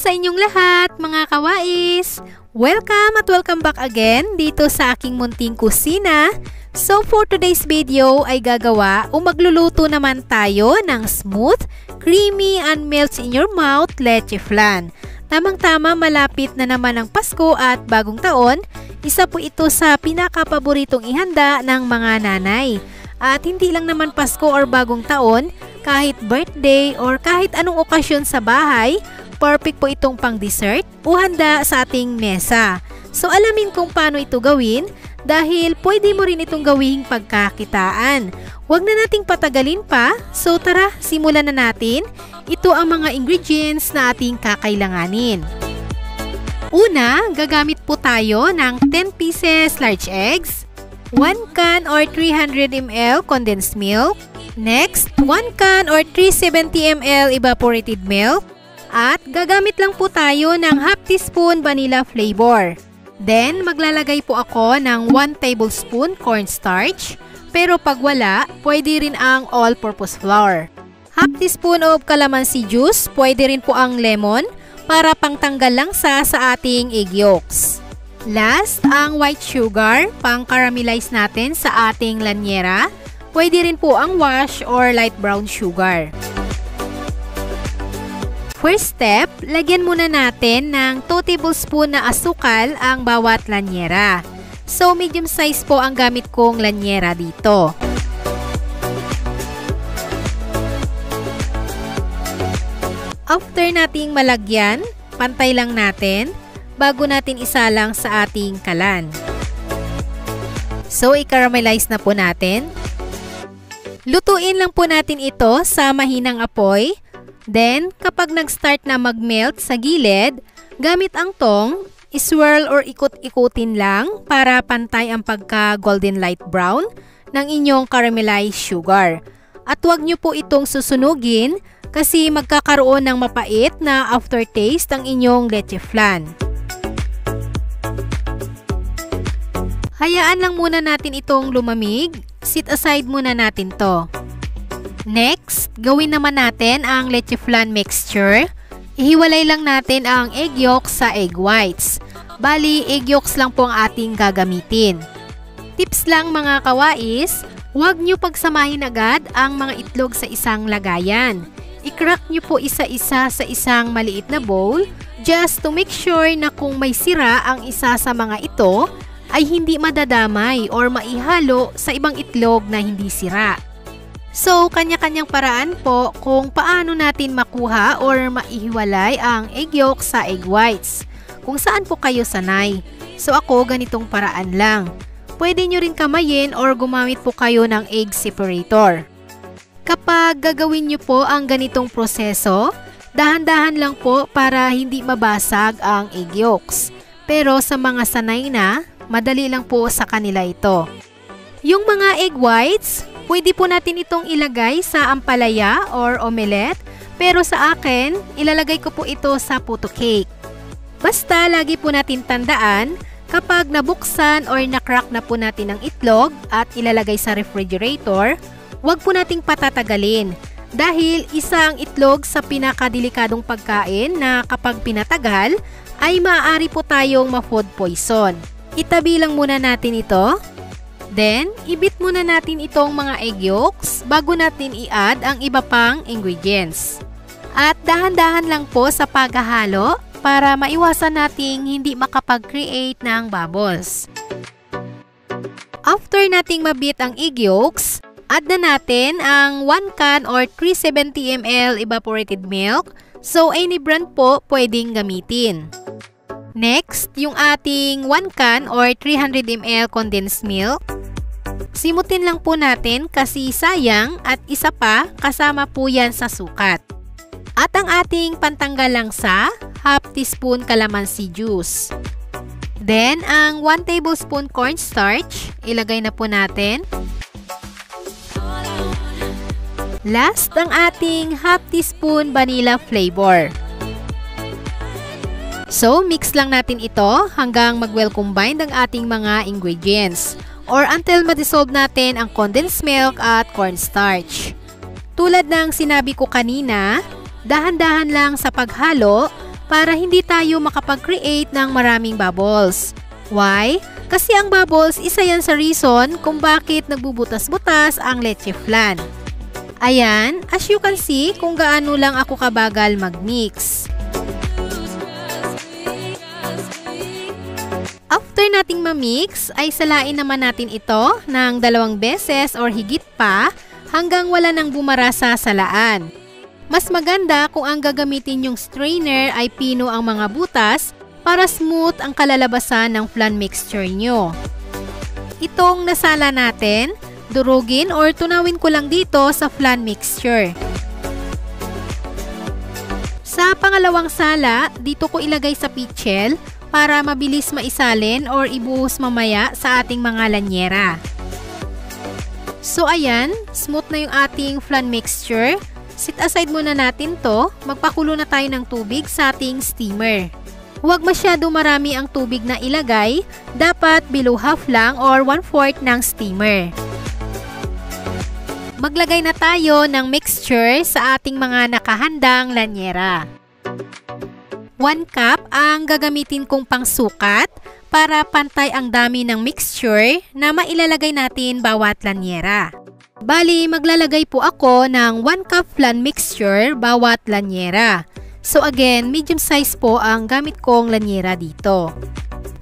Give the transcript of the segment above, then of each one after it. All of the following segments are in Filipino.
sa inyong lahat mga kawais! Welcome at welcome back again dito sa aking munting kusina. So for today's video ay gagawa o magluluto naman tayo ng smooth, creamy and melts in your mouth leche flan. Tamang-tama, malapit na naman ang Pasko at Bagong Taon. Isa po ito sa pinakapaboritong ihanda ng mga nanay. At hindi lang naman Pasko or Bagong Taon, kahit birthday or kahit anong okasyon sa bahay, perfect po itong pang dessert o handa sa ating mesa. So alamin kung paano ito gawin dahil pwede mo rin itong gawing pagkakitaan. Huwag na nating patagalin pa, so tara simulan na natin. Ito ang mga ingredients na ating kakailanganin. Una, gagamit po tayo ng 10 pieces large eggs, 1 can or 300 ml condensed milk, next 1 can or 370 ml evaporated milk, at gagamit lang po tayo ng half teaspoon vanilla flavor. Then, maglalagay po ako ng 1 tablespoon cornstarch. Pero pag wala, pwede rin ang all-purpose flour. Half teaspoon of calamansi juice, pwede rin po ang lemon para pangtanggal langsa sa ating egg yolks. Last, ang white sugar, pang-caramelize natin sa ating lanyera. Pwede rin po ang wash or light brown sugar. First step, lagyan muna natin ng 2 tablespoon na asukal ang bawat lanyera. So, medium size po ang gamit kong lanyera dito. After nating malagyan, pantay lang natin bago natin isalang sa ating kalan. So, i-caramelize na po natin. Lutuin lang po natin ito sa mahinang apoy. Then, kapag nag-start na mag-melt sa gilid, gamit ang tong, iswirl or ikot-ikutin lang para pantay ang pagka-golden light brown ng inyong caramelized sugar. At huwag nyo po itong susunugin kasi magkakaroon ng mapait na aftertaste ang inyong leche flan. Hayaan lang muna natin itong lumamig. Sit aside muna natin to. Next, gawin naman natin ang leche flan mixture. Ihiwalay lang natin ang egg yolks sa egg whites. Bali, egg yolks lang po ang ating gagamitin. Tips lang mga kawais, huwag nyo pagsamahin agad ang mga itlog sa isang lagayan. I-crack nyo po isa-isa sa isang maliit na bowl just to make sure na kung may sira ang isa sa mga ito ay hindi madadamay or maihalo sa ibang itlog na hindi sira. So, kanya-kanyang paraan po kung paano natin makuha or maihiwalay ang egg yolk sa egg whites. Kung saan po kayo sanay. So, ako ganitong paraan lang. Pwede nyo rin kamayin or gumamit po kayo ng egg separator. Kapag gagawin nyo po ang ganitong proseso, dahan-dahan lang po para hindi mabasag ang egg yolks. Pero sa mga sanay na, madali lang po sa kanila ito. Yung mga egg whites, pwede po natin itong ilagay sa ampalaya or omelette, pero sa akin, ilalagay ko po ito sa puto cake. Basta lagi po natin tandaan, kapag nabuksan or nakrak na po natin ang itlog at ilalagay sa refrigerator, huwag po nating patatagalin. Dahil isa ang itlog sa pinakadelikadong pagkain na kapag pinatagal, ay maaari po tayong ma-food poison. Itabi lang muna natin ito. Then, ibit muna natin itong mga egg yolks bago natin i-add ang iba pang ingredients. At dahan-dahan lang po sa paghahalo para maiwasan nating hindi makapag-create ng bubbles. After nating mabit ang egg yolks, add na natin ang 1 can or 370 ml evaporated milk. So, any brand po pwedeng gamitin. Next, yung ating 1 can or 300 ml condensed milk. Simutin lang po natin kasi sayang at isa pa kasama po yan sa sukat. At ang ating pantanggal langsa, half teaspoon calamansi juice. Then, ang 1 tablespoon cornstarch, ilagay na po natin. Last, ang ating half teaspoon vanilla flavor. So, mix lang natin ito hanggang mag-well combined ang ating mga ingredients or until ma-dissolve natin ang condensed milk at cornstarch. Tulad ng sinabi ko kanina, dahan-dahan lang sa paghalo para hindi tayo makapag-create ng maraming bubbles. Why? Kasi ang bubbles, isa yan sa reason kung bakit nagbubutas-butas ang leche flan. Ayan, as you can see kung gaano lang ako kabagal mag-mix. After nating ma-mix, ay salain naman natin ito ng 2 beses or higit pa hanggang wala nang bumara sa salaan. Mas maganda kung ang gagamitin yung strainer ay pino ang mga butas para smooth ang kalalabasan ng flan mixture nyo. Itong nasala natin, durugin or tunawin ko lang dito sa flan mixture. Sa pangalawang sala, dito ko ilagay sa pitchel para mabilis maisalin or ibuhos mamaya sa ating mga lanyera. So ayan, smooth na yung ating flan mixture. Set aside muna natin to. Magpakulo na tayo ng tubig sa ating steamer. Huwag masyado marami ang tubig na ilagay. Dapat below half lang or 1/4 ng steamer. Maglagay na tayo ng mixture sa ating mga nakahandang lanyera. 1 cup ang gagamitin kong pangsukat para pantay ang dami ng mixture na mailalagay natin bawat lanyera. Bali, maglalagay po ako ng 1 cup flan mixture bawat lanyera. So again, medium size po ang gamit kong lanyera dito.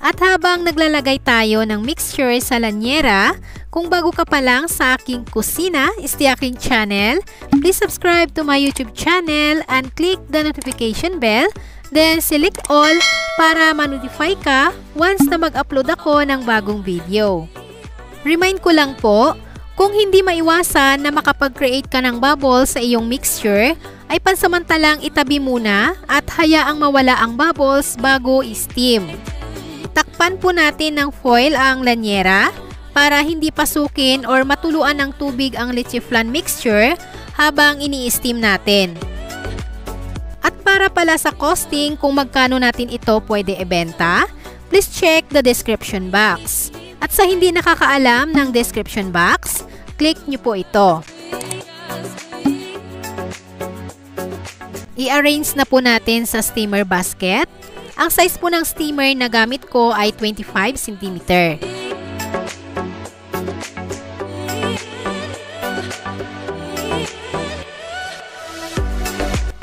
At habang naglalagay tayo ng mixture sa lanyera, kung bago ka pa lang sa aking kusina, este aking channel, please subscribe to my YouTube channel and click the notification bell. Then, select all para ma-notify ka once na mag-upload ako ng bagong video. Remind ko lang po, kung hindi maiwasan na makapag-create ka ng bubbles sa iyong mixture, ay pansamantalang itabi muna at hayaang mawala ang bubbles bago i-steam. Takpan po natin ng foil ang lanyera para hindi pasukin or matuluan ng tubig ang leche flan mixture habang ini-steam natin. At para pala sa costing kung magkano natin ito pwede ibenta, please check the description box. At sa hindi nakakaalam ng description box, click nyo po ito. I-arrange na po natin sa steamer basket. Ang size po ng steamer na gamit ko ay 25 cm.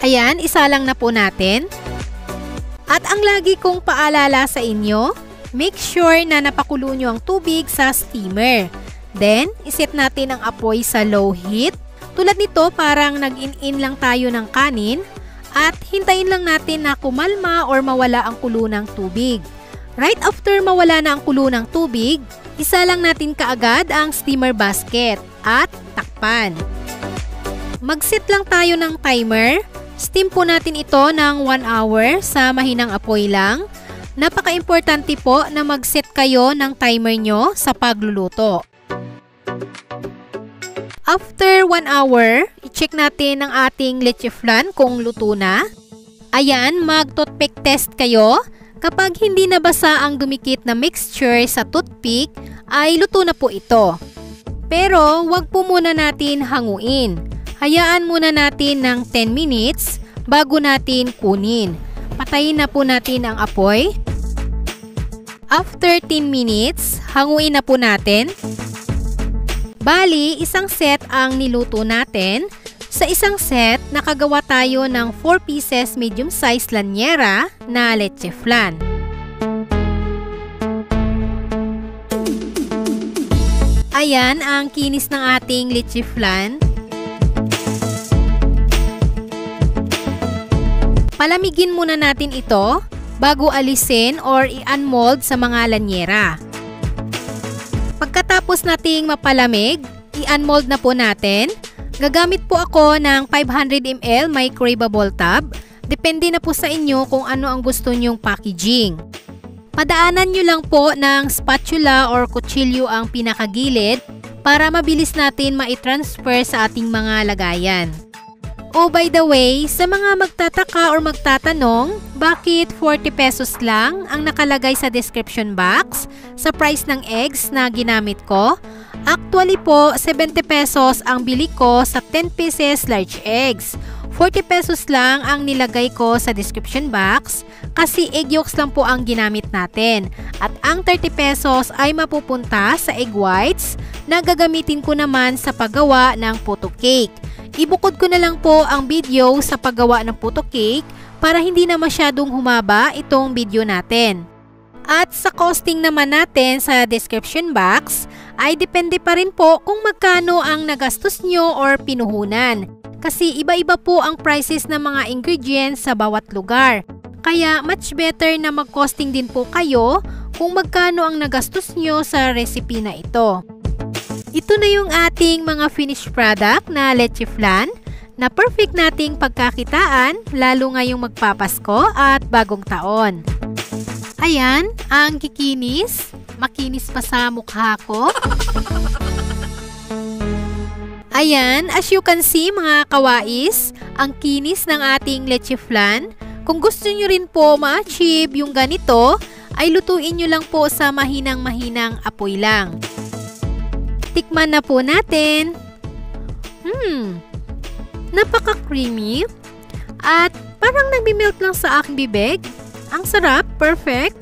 Ayan, isa lang na po natin. At ang lagi kong paalala sa inyo, make sure na napakulo nyo ang tubig sa steamer. Then, iset natin ang apoy sa low heat. Tulad nito, parang nag-in-in lang tayo ng kanin. At hintayin lang natin na kumalma or mawala ang kulo ng tubig. Right after mawala na ang kulo ng tubig, isa lang natin kaagad ang steamer basket at takpan. Mag-set lang tayo ng timer. Steam po natin ito ng 1 hour sa mahinang apoy lang. Napaka-importante po na mag-set kayo ng timer nyo sa pagluluto. After 1 hour, i-check natin ang ating leche flan kung luto na. Ayan, mag-toothpick test kayo. Kapag hindi nabasa ang dumikit na mixture sa toothpick, ay luto na po ito. Pero, wag po muna natin hanguin. Hayaan muna natin ng 10 minutes bago natin kunin. Patayin na po natin ang apoy. After 10 minutes, hanguin na po natin. Bali, isang set ang niluto natin. Sa isang set, nakagawa tayo ng 4 pieces medium size lanyera na leche flan. Ayan ang kinis ng ating leche flan. Palamigin muna natin ito bago alisin or i-unmold sa mga lanyera. Pagkatapos nating mapalamig, i-unmold na po natin. Gagamit po ako ng 500 ml microwavable tub. Depende na po sa inyo kung ano ang gusto nyong packaging. Padaanan nyo lang po ng spatula or kutsilyo ang pinakagilid para mabilis natin ma-transfer sa ating mga lagayan. Oh, by the way, sa mga magtataka or magtatanong, bakit 40 pesos lang ang nakalagay sa description box sa price ng eggs na ginamit ko? Actually po, 70 pesos ang bili ko sa 10 pieces large eggs. 40 pesos lang ang nilagay ko sa description box kasi egg yolks lang po ang ginamit natin. At ang 30 pesos ay mapupunta sa egg whites na gagamitin ko naman sa paggawa ng puto cake. Ibukod ko na lang po ang video sa paggawa ng puto cake para hindi na masyadong humaba itong video natin. At sa costing naman natin sa description box ay depende pa rin po kung magkano ang nagastos nyo or pinuhunan. Kasi iba-iba po ang prices ng mga ingredients sa bawat lugar. Kaya much better na mag-costing din po kayo kung magkano ang nagastos nyo sa recipe na ito. Ito na yung ating mga finished product na leche flan na perfect nating pagkakitaan lalo ngayong magpapasko at bagong taon. Ayan, ang kikinis. Makinis pa sa mukha ko. Ayan, as you can see mga kawais, ang kinis ng ating leche flan. Kung gusto nyo rin po ma-achieve yung ganito, ay lutuin nyo lang po sa mahinang-mahinang apoy lang. Tikman na po natin. Napaka-creamy. At parang nagbi-melt lang sa aking bibig. Ang sarap, perfect.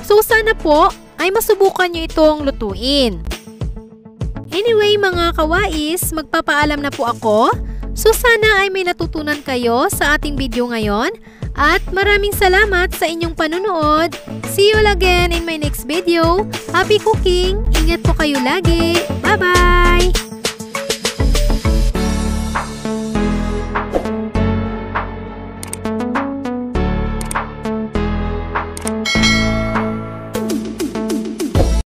So sana po ay masubukan nyo itong lutuin. Anyway mga kawais, magpapaalam na po ako. So sana ay may natutunan kayo sa ating video ngayon. At maraming salamat sa inyong panunood. See you again in my next video. Happy cooking! Ingat po kayo lagi. Bye-bye!